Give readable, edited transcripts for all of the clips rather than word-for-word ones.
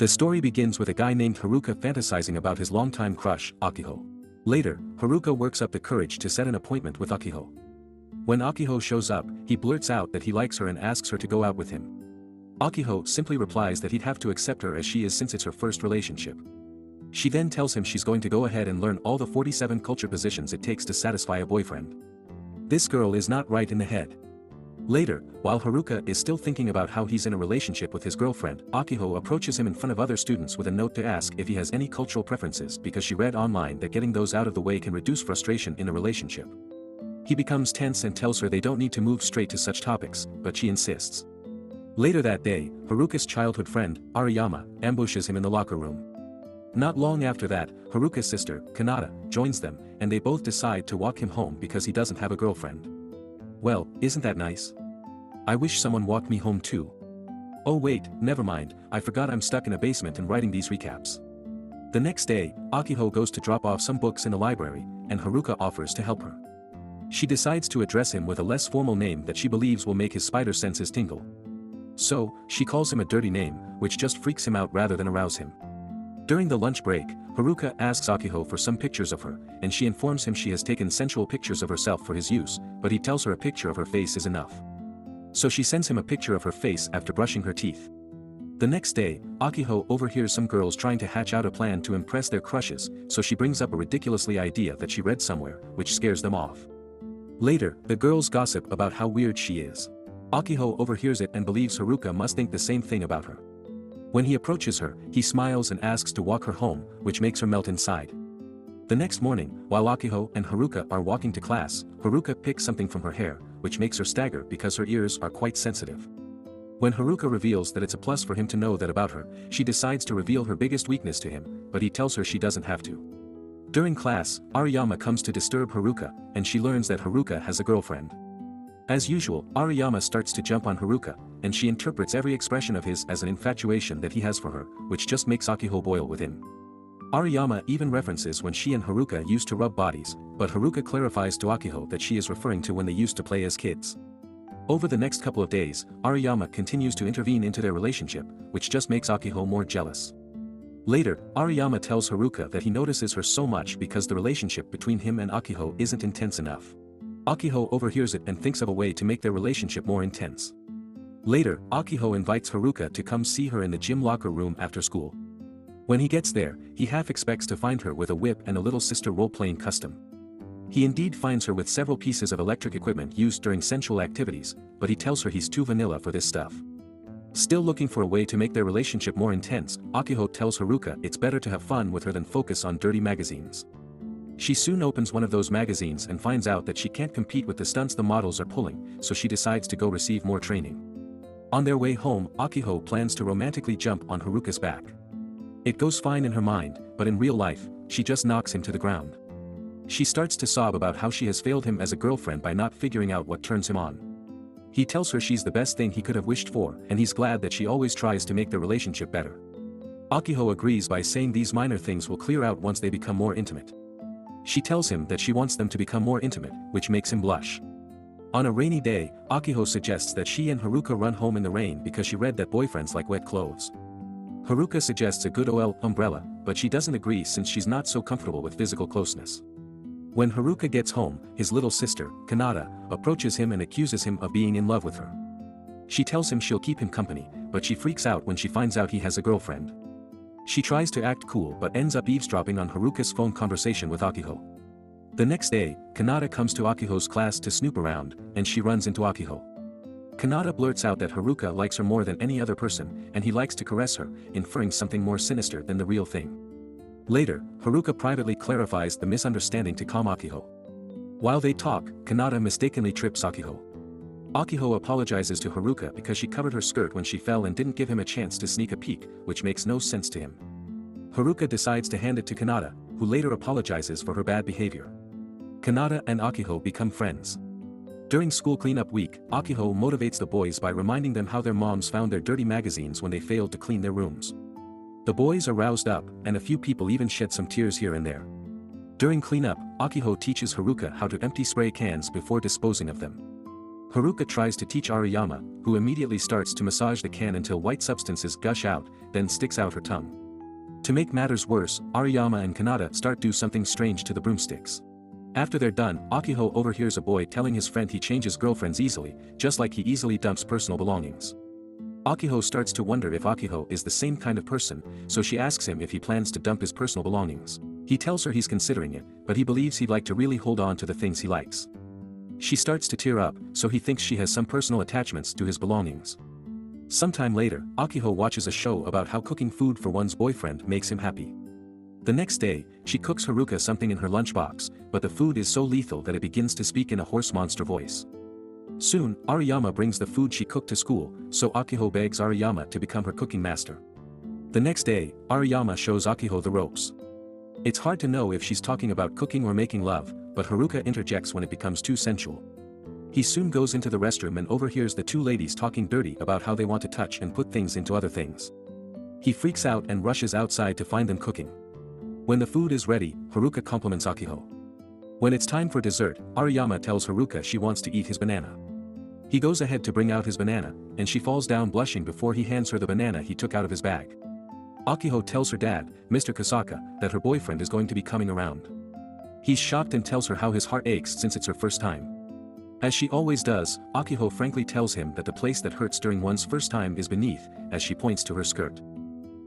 The story begins with a guy named Haruka fantasizing about his longtime crush, Akiho. Later, Haruka works up the courage to set an appointment with Akiho. When Akiho shows up, he blurts out that he likes her and asks her to go out with him. Akiho simply replies that he'd have to accept her as she is since it's her first relationship. She then tells him she's going to go ahead and learn all the 47 culture positions it takes to satisfy a boyfriend. This girl is not right in the head. Later, while Haruka is still thinking about how he's in a relationship with his girlfriend, Akiho approaches him in front of other students with a note to ask if he has any cultural preferences because she read online that getting those out of the way can reduce frustration in a relationship. He becomes tense and tells her they don't need to move straight to such topics, but she insists. Later that day, Haruka's childhood friend, Ariyama, ambushes him in the locker room. Not long after that, Haruka's sister, Kanata, joins them, and they both decide to walk him home because he doesn't have a girlfriend. Well, isn't that nice? I wish someone walked me home too. Oh wait, never mind, I forgot I'm stuck in a basement and writing these recaps. The next day, Akiho goes to drop off some books in the library, and Haruka offers to help her. She decides to address him with a less formal name that she believes will make his spider senses tingle. So, she calls him a dirty name, which just freaks him out rather than arouse him. During the lunch break, Haruka asks Akiho for some pictures of her, and she informs him she has taken sensual pictures of herself for his use, but he tells her a picture of her face is enough. So she sends him a picture of her face after brushing her teeth. The next day, Akiho overhears some girls trying to hatch out a plan to impress their crushes, so she brings up a ridiculously idea that she read somewhere, which scares them off. Later, the girls gossip about how weird she is. Akiho overhears it and believes Haruka must think the same thing about her. When he approaches her, he smiles and asks to walk her home, which makes her melt inside. The next morning, while Akiho and Haruka are walking to class, Haruka picks something from her hair, which makes her stagger because her ears are quite sensitive. When Haruka reveals that it's a plus for him to know that about her, she decides to reveal her biggest weakness to him, but he tells her she doesn't have to. During class, Ariyama comes to disturb Haruka, and she learns that Haruka has a girlfriend. As usual, Ariyama starts to jump on Haruka, and she interprets every expression of his as an infatuation that he has for her, which just makes Akiho boil within. Ariyama even references when she and Haruka used to rub bodies, but Haruka clarifies to Akiho that she is referring to when they used to play as kids. Over the next couple of days, Ariyama continues to intervene into their relationship, which just makes Akiho more jealous. Later, Ariyama tells Haruka that he notices her so much because the relationship between him and Akiho isn't intense enough. Akiho overhears it and thinks of a way to make their relationship more intense. Later, Akiho invites Haruka to come see her in the gym locker room after school. When he gets there, he half expects to find her with a whip and a little sister role-playing custom. He indeed finds her with several pieces of electric equipment used during sensual activities, but he tells her he's too vanilla for this stuff. Still looking for a way to make their relationship more intense, Akiho tells Haruka it's better to have fun with her than focus on dirty magazines. She soon opens one of those magazines and finds out that she can't compete with the stunts the models are pulling, so she decides to go receive more training. On their way home, Akiho plans to romantically jump on Haruka's back. It goes fine in her mind, but in real life, she just knocks him to the ground. She starts to sob about how she has failed him as a girlfriend by not figuring out what turns him on. He tells her she's the best thing he could have wished for, and he's glad that she always tries to make the relationship better. Akiho agrees by saying these minor things will clear out once they become more intimate. She tells him that she wants them to become more intimate, which makes him blush. On a rainy day, Akiho suggests that she and Haruka run home in the rain because she read that boyfriends like wet clothes. Haruka suggests a good umbrella, but she doesn't agree since she's not so comfortable with physical closeness. When Haruka gets home, his little sister, Kanata, approaches him and accuses him of being in love with her. She tells him she'll keep him company, but she freaks out when she finds out he has a girlfriend. She tries to act cool but ends up eavesdropping on Haruka's phone conversation with Akiho. The next day, Kanata comes to Akiho's class to snoop around, and she runs into Akiho. Kanata blurts out that Haruka likes her more than any other person, and he likes to caress her, inferring something more sinister than the real thing. Later, Haruka privately clarifies the misunderstanding to calm Akiho. While they talk, Kanata mistakenly trips Akiho. Akiho apologizes to Haruka because she covered her skirt when she fell and didn't give him a chance to sneak a peek, which makes no sense to him. Haruka decides to hand it to Kanata, who later apologizes for her bad behavior. Kanata and Akiho become friends. During school cleanup week, Akiho motivates the boys by reminding them how their moms found their dirty magazines when they failed to clean their rooms. The boys are roused up, and a few people even shed some tears here and there. During cleanup, Akiho teaches Haruka how to empty spray cans before disposing of them. Haruka tries to teach Ariyama, who immediately starts to massage the can until white substances gush out, then sticks out her tongue. To make matters worse, Ariyama and Kanata start do something strange to the broomsticks. After they're done, Akiho overhears a boy telling his friend he changes girlfriends easily, just like he easily dumps personal belongings. Akiho starts to wonder if Akiho is the same kind of person, so she asks him if he plans to dump his personal belongings. He tells her he's considering it, but he believes he'd like to really hold on to the things he likes. She starts to tear up, so he thinks she has some personal attachments to his belongings. Sometime later, Akiho watches a show about how cooking food for one's boyfriend makes him happy. The next day, she cooks Haruka something in her lunchbox, but the food is so lethal that it begins to speak in a hoarse monster voice. Soon, Ariyama brings the food she cooked to school, so Akiho begs Ariyama to become her cooking master. The next day, Ariyama shows Akiho the ropes. It's hard to know if she's talking about cooking or making love, but Haruka interjects when it becomes too sensual. He soon goes into the restroom and overhears the two ladies talking dirty about how they want to touch and put things into other things. He freaks out and rushes outside to find them cooking. When the food is ready, Haruka compliments Akiho. When it's time for dessert, Ariyama tells Haruka she wants to eat his banana. He goes ahead to bring out his banana, and she falls down blushing before he hands her the banana he took out of his bag. Akiho tells her dad, Mr. Kasaka, that her boyfriend is going to be coming around. He's shocked and tells her how his heart aches since it's her first time. As she always does, Akiho frankly tells him that the place that hurts during one's first time is beneath, as she points to her skirt.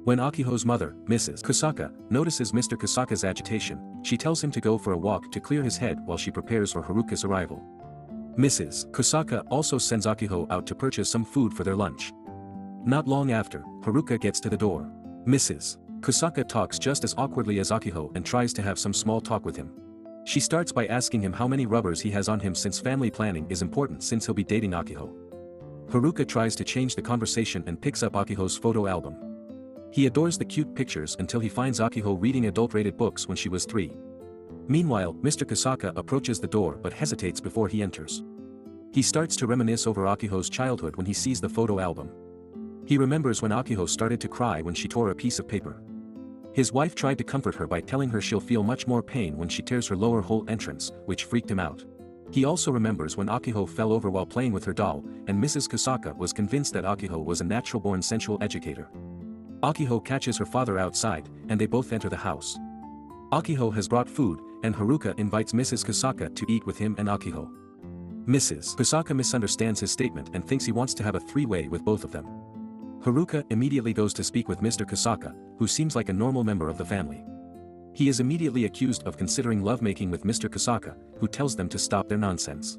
When Akiho's mother, Mrs. Kasaka, notices Mr. Kasaka's agitation, she tells him to go for a walk to clear his head while she prepares for Haruka's arrival. Mrs. Kasaka also sends Akiho out to purchase some food for their lunch. Not long after, Haruka gets to the door. Mrs. Kasaka talks just as awkwardly as Akiho and tries to have some small talk with him. She starts by asking him how many rubbers he has on him since family planning is important since he'll be dating Akiho. Haruka tries to change the conversation and picks up Akiho's photo album. He adores the cute pictures until he finds Akiho reading adult-rated books when she was 3. Meanwhile, Mr. Kasaka approaches the door but hesitates before he enters. He starts to reminisce over Akiho's childhood when he sees the photo album. He remembers when Akiho started to cry when she tore a piece of paper. His wife tried to comfort her by telling her she'll feel much more pain when she tears her lower hole entrance, which freaked him out. He also remembers when Akiho fell over while playing with her doll, and Mrs. Kasaka was convinced that Akiho was a natural-born sensual educator. Akiho catches her father outside, and they both enter the house. Akiho has brought food, and Haruka invites Mrs. Kasaka to eat with him and Akiho. Mrs. Kasaka misunderstands his statement and thinks he wants to have a three-way with both of them. Haruka immediately goes to speak with Mr. Kasaka, who seems like a normal member of the family. He is immediately accused of considering lovemaking with Mr. Kasaka, who tells them to stop their nonsense.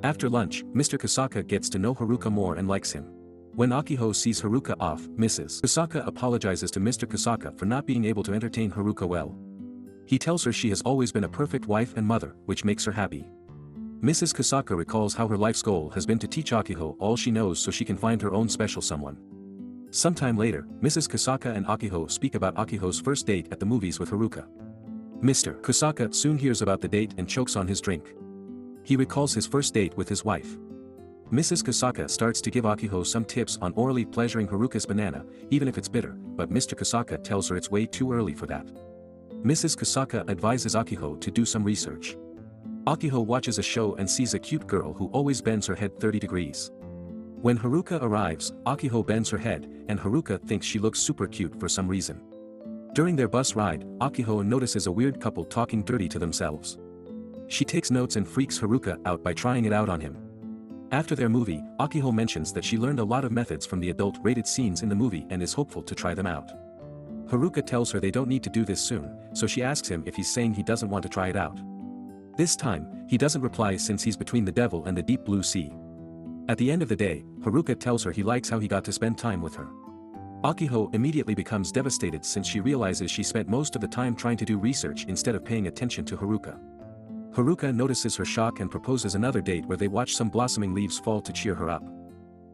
After lunch, Mr. Kasaka gets to know Haruka more and likes him. When Akiho sees Haruka off, Mrs. Kasaka apologizes to Mr. Kasaka for not being able to entertain Haruka well. He tells her she has always been a perfect wife and mother, which makes her happy. Mrs. Kasaka recalls how her life's goal has been to teach Akiho all she knows so she can find her own special someone. Sometime later, Mrs. Kasaka and Akiho speak about Akiho's first date at the movies with Haruka. Mr. Kasaka soon hears about the date and chokes on his drink. He recalls his first date with his wife. Mrs. Kasaka starts to give Akiho some tips on orally pleasuring Haruka's banana, even if it's bitter, but Mr. Kasaka tells her it's way too early for that. Mrs. Kasaka advises Akiho to do some research. Akiho watches a show and sees a cute girl who always bends her head 30 degrees. When Haruka arrives, Akiho bends her head, and Haruka thinks she looks super cute for some reason. During their bus ride, Akiho notices a weird couple talking dirty to themselves. She takes notes and freaks Haruka out by trying it out on him. After their movie, Akiho mentions that she learned a lot of methods from the adult-rated scenes in the movie and is hopeful to try them out. Haruka tells her they don't need to do this soon, so she asks him if he's saying he doesn't want to try it out. This time, he doesn't reply since he's between the devil and the deep blue sea. At the end of the day, Haruka tells her he likes how he got to spend time with her. Akiho immediately becomes devastated since she realizes she spent most of the time trying to do research instead of paying attention to Haruka. Haruka notices her shock and proposes another date where they watch some blossoming leaves fall to cheer her up.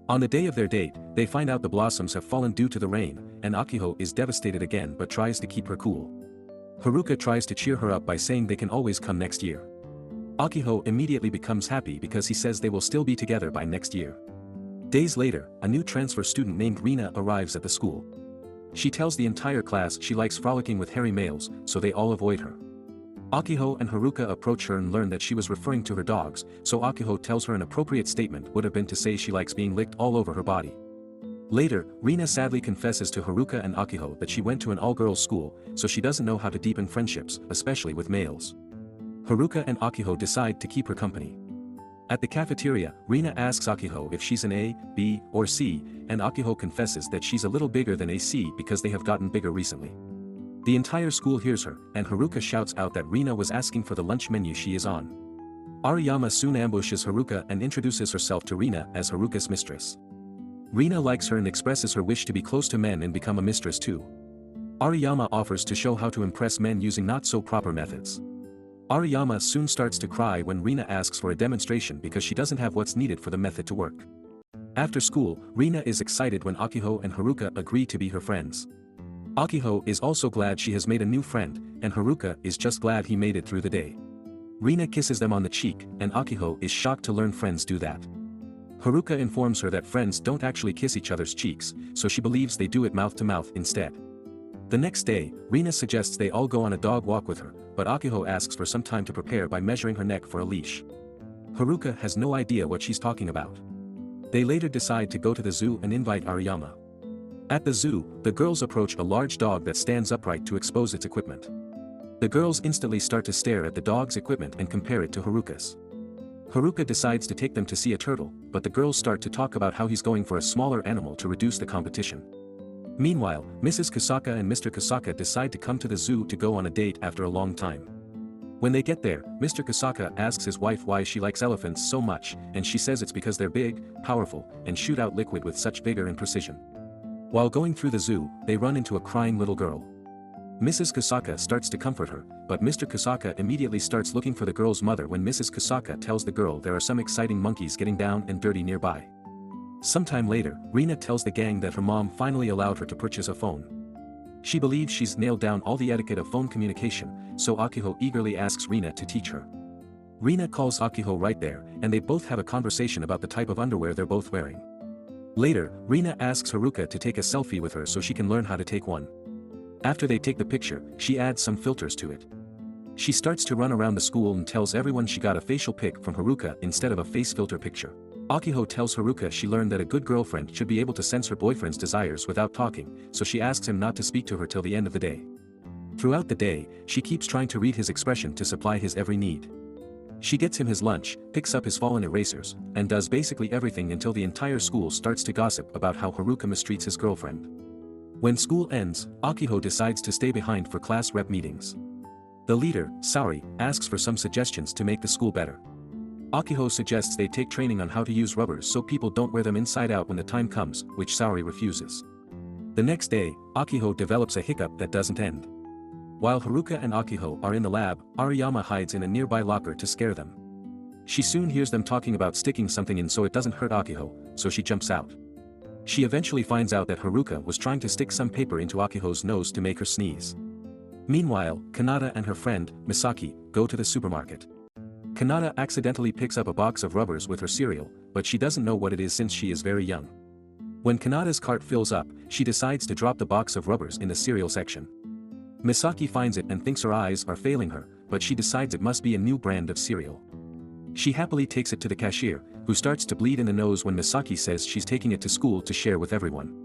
On the day of their date, they find out the blossoms have fallen due to the rain, and Akiho is devastated again but tries to keep her cool. Haruka tries to cheer her up by saying they can always come next year. Akiho immediately becomes happy because he says they will still be together by next year. Days later, a new transfer student named Rina arrives at the school. She tells the entire class she likes frolicking with hairy males, so they all avoid her. Akiho and Haruka approach her and learn that she was referring to her dogs, so Akiho tells her an appropriate statement would have been to say she likes being licked all over her body. Later, Rina sadly confesses to Haruka and Akiho that she went to an all-girls school, so she doesn't know how to deepen friendships, especially with males. Haruka and Akiho decide to keep her company. At the cafeteria, Rina asks Akiho if she's an A, B, or C, and Akiho confesses that she's a little bigger than a C because they have gotten bigger recently. The entire school hears her, and Haruka shouts out that Rina was asking for the lunch menu she is on. Ariyama soon ambushes Haruka and introduces herself to Rina as Haruka's mistress. Rina likes her and expresses her wish to be close to men and become a mistress too. Ariyama offers to show how to impress men using not-so-proper methods. Ariyama soon starts to cry when Rina asks for a demonstration because she doesn't have what's needed for the method to work. After school, Rina is excited when Akiho and Haruka agree to be her friends. Akiho is also glad she has made a new friend, and Haruka is just glad he made it through the day. Rina kisses them on the cheek, and Akiho is shocked to learn friends do that. Haruka informs her that friends don't actually kiss each other's cheeks, so she believes they do it mouth-to-mouth instead. The next day, Rina suggests they all go on a dog walk with her, but Akiho asks for some time to prepare by measuring her neck for a leash. Haruka has no idea what she's talking about. They later decide to go to the zoo and invite Ariyama. At the zoo, the girls approach a large dog that stands upright to expose its equipment. The girls instantly start to stare at the dog's equipment and compare it to Haruka's. Haruka decides to take them to see a turtle, but the girls start to talk about how he's going for a smaller animal to reduce the competition. Meanwhile, Mrs. Kusaka and Mr. Kusaka decide to come to the zoo to go on a date after a long time. When they get there, Mr. Kusaka asks his wife why she likes elephants so much, and she says it's because they're big, powerful, and shoot out liquid with such vigor and precision. While going through the zoo, they run into a crying little girl. Mrs. Kusaka starts to comfort her, but Mr. Kusaka immediately starts looking for the girl's mother when Mrs. Kusaka tells the girl there are some exciting monkeys getting down and dirty nearby. Sometime later, Rina tells the gang that her mom finally allowed her to purchase a phone. She believes she's nailed down all the etiquette of phone communication, so Akiho eagerly asks Rina to teach her. Rina calls Akiho right there, and they both have a conversation about the type of underwear they're both wearing. Later, Rina asks Haruka to take a selfie with her so she can learn how to take one. After they take the picture, she adds some filters to it. She starts to run around the school and tells everyone she got a facial pic from Haruka instead of a face filter picture. Akiho tells Haruka she learned that a good girlfriend should be able to sense her boyfriend's desires without talking, so she asks him not to speak to her till the end of the day. Throughout the day, she keeps trying to read his expression to supply his every need. She gets him his lunch, picks up his fallen erasers, and does basically everything until the entire school starts to gossip about how Haruka mistreats his girlfriend. When school ends, Akiho decides to stay behind for class rep meetings. The leader, Saori, asks for some suggestions to make the school better. Akiho suggests they take training on how to use rubbers so people don't wear them inside out when the time comes, which Saori refuses. The next day, Akiho develops a hiccup that doesn't end. While Haruka and Akiho are in the lab, Ariyama hides in a nearby locker to scare them. She soon hears them talking about sticking something in so it doesn't hurt Akiho, so she jumps out. She eventually finds out that Haruka was trying to stick some paper into Akiho's nose to make her sneeze. Meanwhile, Kanata and her friend, Misaki, go to the supermarket. Kanata accidentally picks up a box of rubbers with her cereal, but she doesn't know what it is since she is very young. When Kanata's cart fills up, she decides to drop the box of rubbers in the cereal section. Misaki finds it and thinks her eyes are failing her, but she decides it must be a new brand of cereal. She happily takes it to the cashier, who starts to bleed in the nose when Misaki says she's taking it to school to share with everyone.